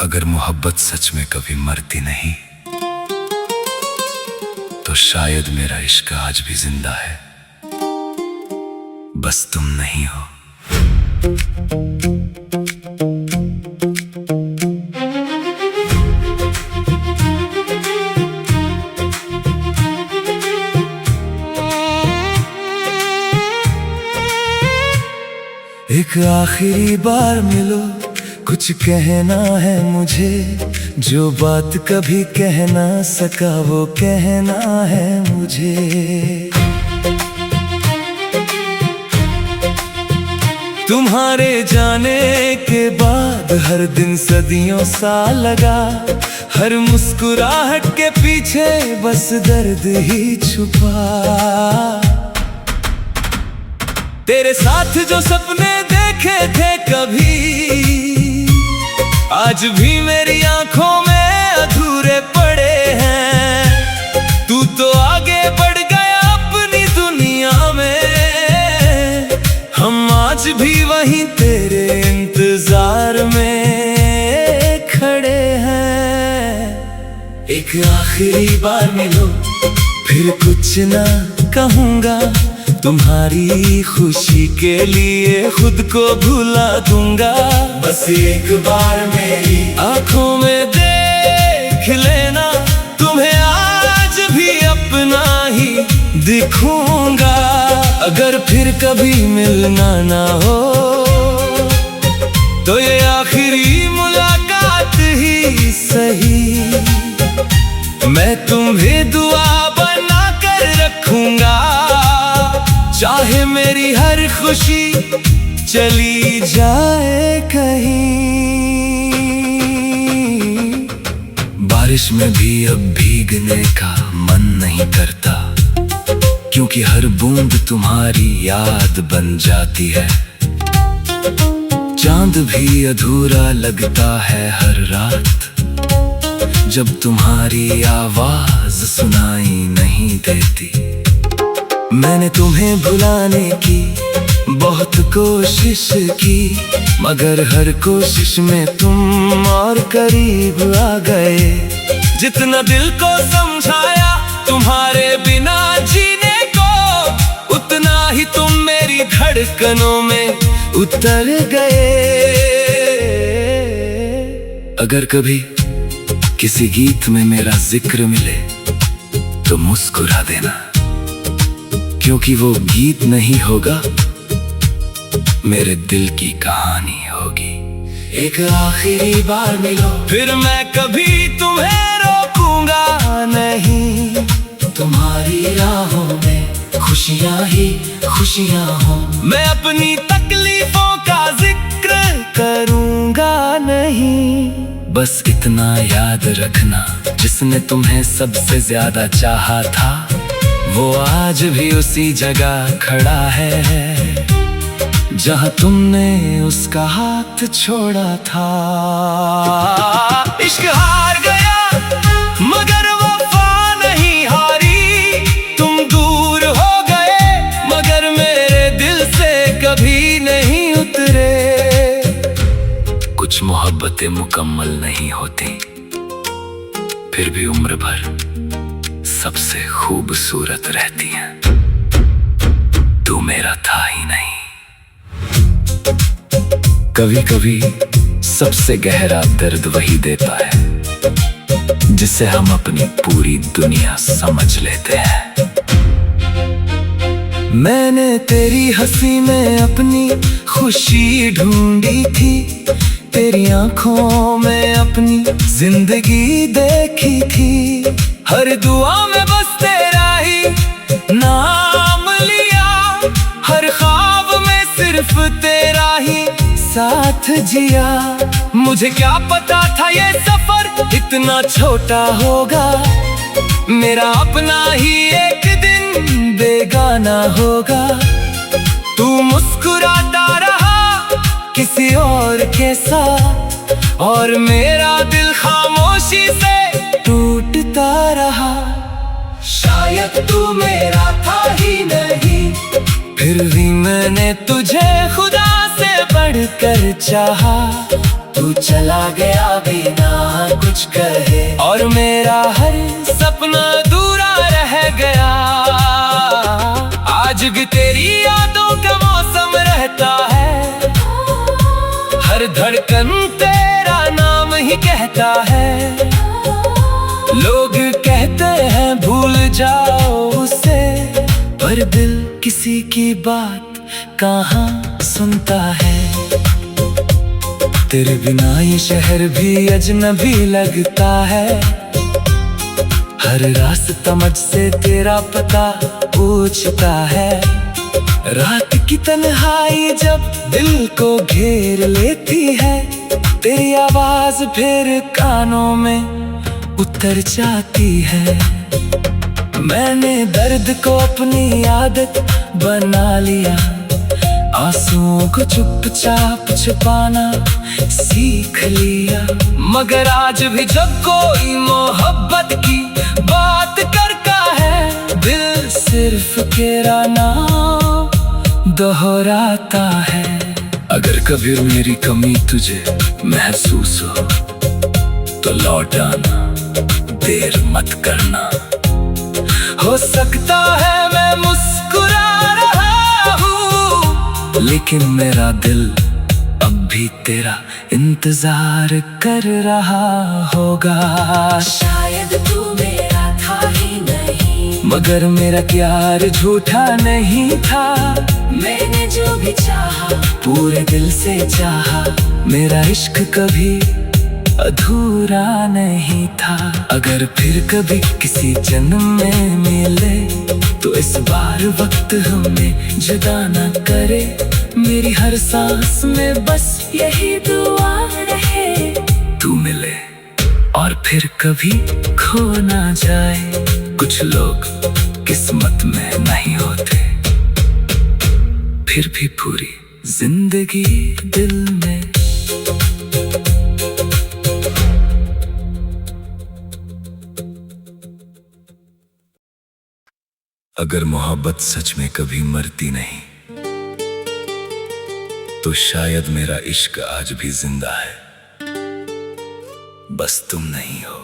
अगर मोहब्बत सच में कभी मरती नहीं तो शायद मेरा इश्क आज भी जिंदा है, बस तुम नहीं हो। एक आखिरी बार मिलो, कुछ कहना है मुझे, जो बात कभी कह ना सका वो कहना है मुझे। तुम्हारे जाने के बाद हर दिन सदियों सा लगा, हर मुस्कुराहट के पीछे बस दर्द ही छुपा। तेरे साथ जो सपने देखे थे कभी, आज भी मेरी आंखों में अधूरे पड़े हैं। तू तो आगे बढ़ गया अपनी दुनिया में, हम आज भी वहीं तेरे इंतजार में खड़े हैं। एक आखिरी बार मिलो, फिर कुछ ना कहूँगा, तुम्हारी खुशी के लिए खुद को भुला दूंगा। बस एक बार मेरी आंखों में देख लेना, तुम्हें आज भी अपना ही दिखूंगा। अगर फिर कभी मिलना ना हो तो ये आखिरी मुलाकात ही सही, मैं तुम्हें दुआ बना कर रखूंगा। चाहे मेरी हर खुशी चली जाए कहीं। बारिश में भी अब भीगने का मन नहीं करता, क्योंकि हर बूंद तुम्हारी याद बन जाती है। चांद भी अधूरा लगता है हर रात, जब तुम्हारी आवाज सुनाई नहीं देती। मैंने तुम्हें भुलाने की बहुत कोशिश की, मगर हर कोशिश में तुम और करीब आ गए। जितना दिल को समझाया तुम्हारे बिना जीने को, उतना ही तुम मेरी धड़कनों में उतर गए। अगर कभी किसी गीत में मेरा जिक्र मिले तो मुस्कुरा देना, क्योंकि वो गीत नहीं होगा, मेरे दिल की कहानी होगी। एक आखिरी बार मिलो, फिर मैं कभी तुम्हें रोकूंगा नहीं। तुम्हारी राहों में खुशियां ही खुशियां हो, मैं अपनी तकलीफों का जिक्र करूंगा नहीं। बस इतना याद रखना, जिसने तुम्हें सबसे ज्यादा चाहा था वो आज भी उसी जगह खड़ा है जहां तुमने उसका हाथ छोड़ा था। इश्क हार गया मगर वफा नहीं हारी, तुम दूर हो गए मगर मेरे दिल से कभी नहीं उतरे। कुछ मोहब्बतें मुकम्मल नहीं होती, फिर भी उम्र भर सबसे खूबसूरत रहती हैं। तू मेरा था ही नहीं। कभी कभी सबसे गहरा दर्द वही देता है जिसे हम अपनी पूरी दुनिया समझ लेते हैं। मैंने तेरी हंसी में अपनी खुशी ढूंढी थी, तेरी आंखों में अपनी जिंदगी देखी थी। हर दुआ में बस तेरा ही नाम लिया, हर ख्वाब में सिर्फ तेरा ही साथ जिया। मुझे क्या पता था ये सफर इतना छोटा होगा, मेरा अपना ही एक दिन बेगाना होगा। तू मुस्कुराता रहा किसी और के साथ, और मेरा दिल खामोशी से टूटता रहा। शायद तू मेरा था ही नहीं, फिर भी मैंने तुझे खुदा से बढ़कर चाहा। तू चला गया बिना कुछ कहे, और मेरा हर सपना अधूरा रह गया। आज भी तेरी यादों का मौसम रहता है, हर धड़कन तेरा नाम ही कहता है। लोग कहते हैं भूल जाओ उसे, पर दिल किसी की बात कहाँ सुनता है। तेरे बिना ये शहर भी अजनबी लगता है, हर रास्ता मुझसे तेरा पता पूछता है। रात की तन्हाई जब दिल को घेर लेती है, तेरी आवाज फिर कानों में उतर जाती है। मैंने दर्द को अपनी आदत बना लिया, आंसुओं को चुपचाप छुपाना सीख लिया। मगर आज भी जब कोई मोहब्बत की बात करता है, दिल सिर्फ तेरा नाम दोहराता है। अगर कभी मेरी कमी तुझे महसूस हो तो लौट आना, देर मत करना। हो सकता है मैं मुस्कुरा रहा हूँ, लेकिन मेरा दिल अब भी तेरा इंतजार कर रहा होगा। शायद तू मेरा था ही नहीं, मगर मेरा प्यार झूठा नहीं था। मैंने जो भी चाहा पूरे दिल से चाहा, मेरा इश्क कभी अधूरा नहीं था। अगर फिर कभी किसी जन्म में मिले, तो इस बार वक्त हमें जुदा न करे। मेरी हर सांस में बस यही दुआ रहे, तू मिले और फिर कभी खो ना जाए। कुछ लोग किस्मत में नहीं होते, फिर भी पूरी जिंदगी दिल में। अगर मोहब्बत सच में कभी मरती नहीं, तो शायद मेरा इश्क आज भी जिंदा है, बस तुम नहीं हो।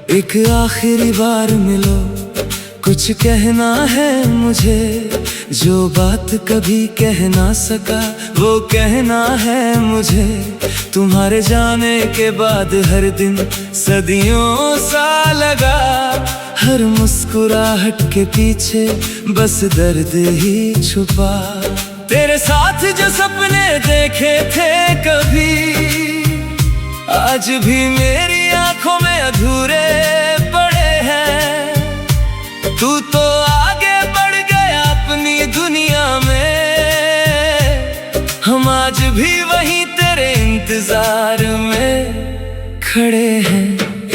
एक आखिरी बार मिलो, कुछ कहना है मुझे। जो बात कभी कह ना सका वो कहना है मुझे। तुम्हारे जाने के बाद हर दिन सदियों सा लगा, हर मुस्कुराहट के पीछे बस दर्द ही छुपा। तेरे साथ जो सपने देखे थे कभी, आज भी मेरी आंखों में अधूरे पड़े हैं। तू तो आगे बढ़ गया अपनी दुनिया में, हम आज भी वहीं तेरे इंतजार में खड़े हैं।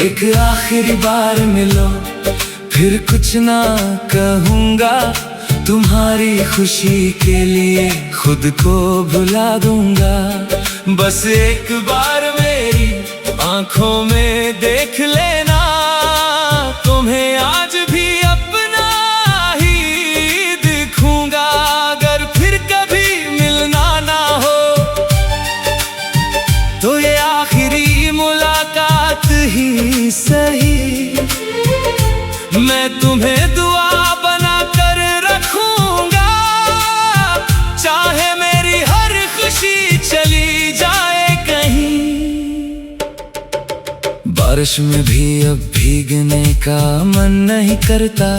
एक आखिरी बार मिलो, फिर कुछ ना कहूँगा। तुम्हारी खुशी के लिए खुद को भुला दूंगा। बस एक बार मेरी आंखों में देख लेना, तुम्हें आज भी अपना ही दिखूंगा। अगर फिर कभी मिलना ना हो, तो ये आखिरी मुलाकात ही सही। मैं तुम्हें दुआ बना कर रखूंगा, चाहे मेरी हर खुशी चली जाए कहीं। बारिश में भी अब भीगने का मन नहीं करता,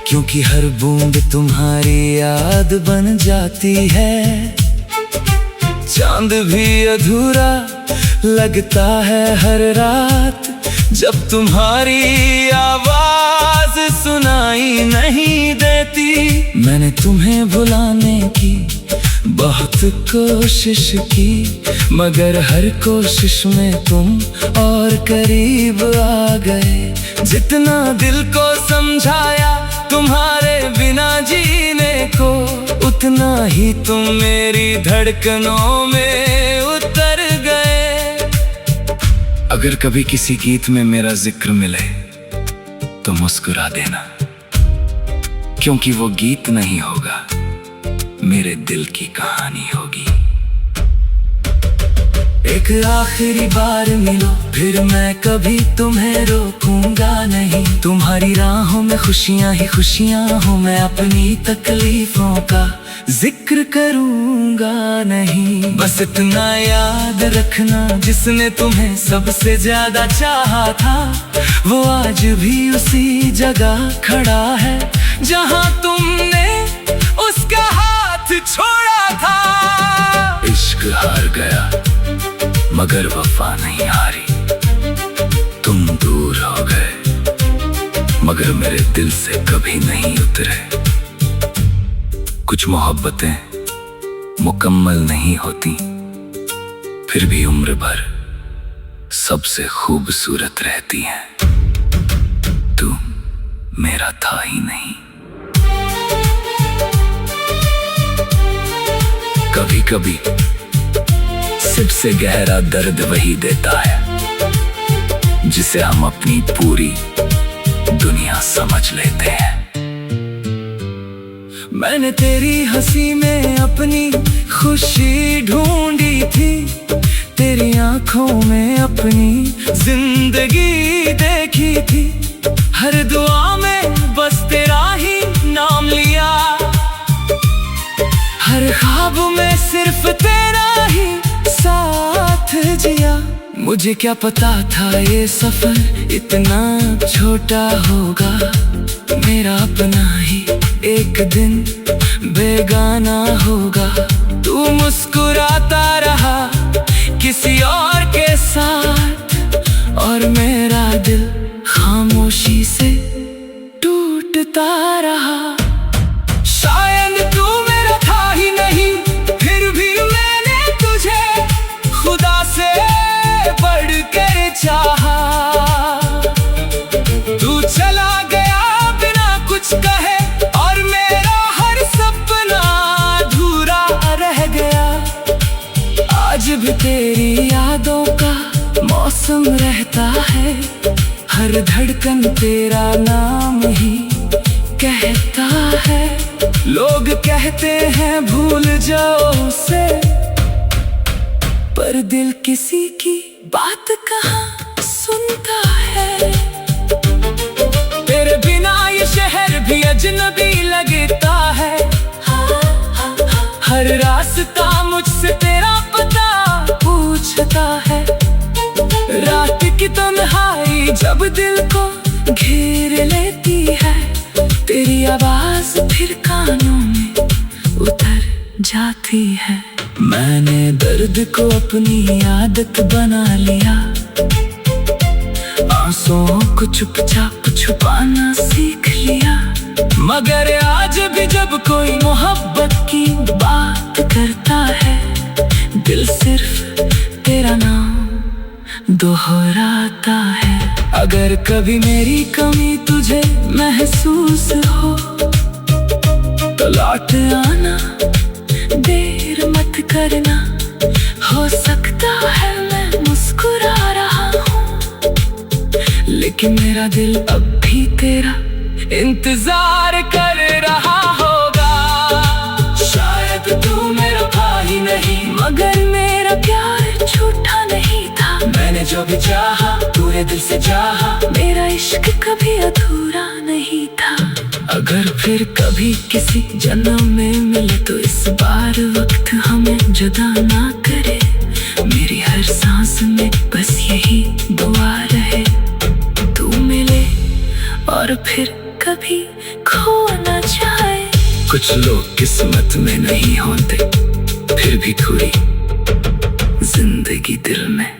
क्योंकि हर बूंद तुम्हारी याद बन जाती है। चांद भी अधूरा लगता है हर रात, जब तुम्हारी आवाज सुनाई नहीं देती। मैंने तुम्हें भुलाने की बहुत कोशिश की, मगर हर कोशिश में तुम और करीब आ गए। जितना दिल को समझाया तुम्हारे बिना जी इतना ही तुम मेरी धड़कनों में उतर गए। अगर कभी किसी गीत में मेरा जिक्र मिले तो मुस्कुरा देना, क्योंकि वो गीत नहीं होगा, मेरे दिल की कहानी होगी। एक आखिरी बार मिलो, फिर मैं कभी तुम्हें रोकूंगा नहीं। तुम्हारी राहों में खुशियां ही खुशियां हो, मैं अपनी तकलीफों का जिक्र करूंगा नहीं। बस इतना याद रखना, जिसने तुम्हें सबसे ज्यादा चाहा था, वो आज भी उसी जगह खड़ा है जहां तुमने उसका हाथ छोड़ा था। इश्क हार गया मगर वफा नहीं हारी। तुम दूर हो गए मगर मेरे दिल से कभी नहीं उतरे। कुछ मोहब्बतें मुकम्मल नहीं होती, फिर भी उम्र भर सबसे खूबसूरत रहती हैं। तू मेरा था ही नहीं। कभी कभी सबसे गहरा दर्द वही देता है जिसे हम अपनी पूरी दुनिया समझ लेते हैं। मैंने तेरी हंसी में अपनी खुशी ढूंढी थी, तेरी आंखों में अपनी जिंदगी देखी थी। हर दुआ में बस तेरा ही नाम लिया, हर ख्वाब में सिर्फ तेरा ही साथ जिया। मुझे क्या पता था ये सफर इतना छोटा होगा, मेरा अपना ही एक दिन बेगाना होगा। तू मुस्कुराता रहा किसी और के साथ, और मेरा दिल खामोशी से टूटता रहा। शायद तू मेरा था ही नहीं, फिर भी मैंने तुझे खुदा से बढ़कर चाहा। तू चला गया बिना कुछ कहे, और मेरा हर सपना अधूरा रह गया। आज भी तेरी यादों का मौसम रहता है, हर धड़कन तेरा नाम ही कहता है। लोग कहते हैं भूल जाओ उसे, पर दिल किसी की बात कहाँ सुनता है। तेरे बिना ये शहर भी अजनबी लगता है, हर रास्ता मुझसे तेरा पता पूछता है। रात की तन्हाई जब दिल को घेर लेती है, तेरी आवाज फिर कानों में उतर जाती है। मैंने दर्द को अपनी आदत बना लिया, आंसुओं को चुपचाप छुपाना सीख लिया। मगर आज भी जब कोई मोहब्बत की बात करता है, दिल सिर्फ तेरा नाम दोहराता है। अगर कभी मेरी कमी तुझे महसूस हो तो लौट आना, देर मत करना। हो सकता है मैं मुस्कुरा रहा हूँ, लेकिन मेरा दिल अब भी तेरा इंतजार कर रहा होगा। शायद तू मेरा भाई नहीं, मगर मेरा प्यार झूठा नहीं था। मैंने जो भी चाहा पूरे दिल से चाहा, मेरा इश्क कभी अधूरा नहीं था। अगर फिर कभी किसी जन्म में मिले तो इस बार वक्त हमें जुदा ना करे। मेरी हर सांस में बस यही दुआ रहे, तू मिले और फिर कभी खो ना जाए। कुछ लोग किस्मत में नहीं होते, फिर भी थोड़ी जिंदगी दिल में